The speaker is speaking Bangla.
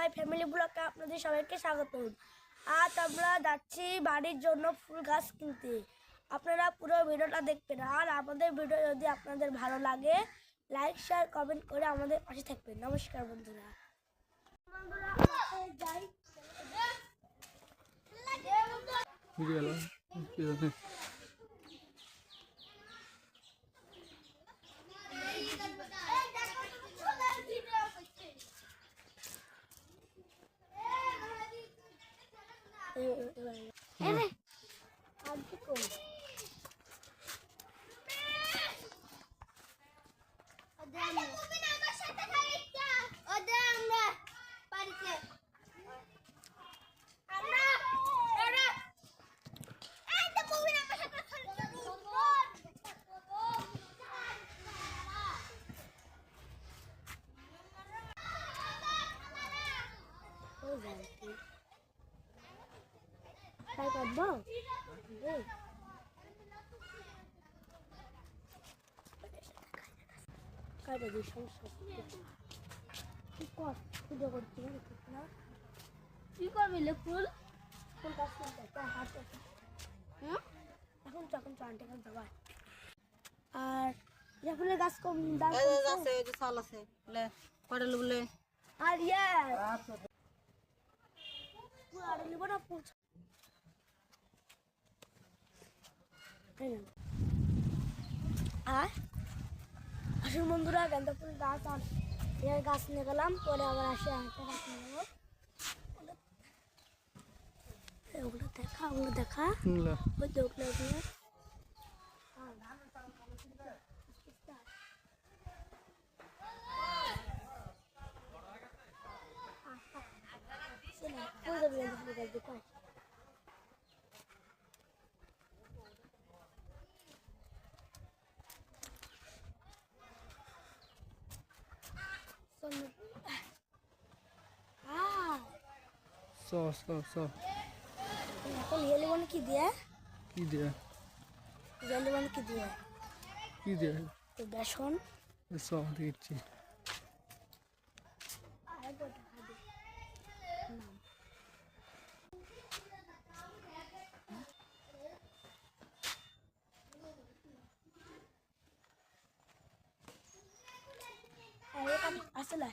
মাই ফ্যামিলি ব্লগে আপনাদের সবাইকে স্বাগত। আজ আমরা যাচ্ছি বাড়ির জন্য ফুল গাছ কিনতে। আপনারা পুরো ভিডিওটা দেখবেন, আর আমাদের ভিডিও যদি আপনাদের ভালো লাগে লাইক শেয়ার কমেন্ট করে আমাদের পাশে থাকবেন। নমস্কার বন্ধুরা। Tay còn bơ đi cái để đi sống sạch đi con đi được còn tiếng được nó đi con mình lấy full con ta full để ta hát এখন যখন চানতে কাল যাবা আর ফুলের গাছ কম দাম আছে ওই যে চাল আছে বলে কয়টা বলে আর ইয়া পুরো লিব না ফুল আর আসুন বন্ধুরা, গেন্দা ফুল গাছ আর এর গাছ নিয়ে গেলাম, পরে আবার আসে আরেকটা গাছ নিয়ে নেবো। ওগুলো দেখা ওই ওগুলো দিয়ে এখন ইয়েলি মানে কি দিয়ে ইয়েলি মানে কি দিয়ে বেসন দিচ্ছি আসলে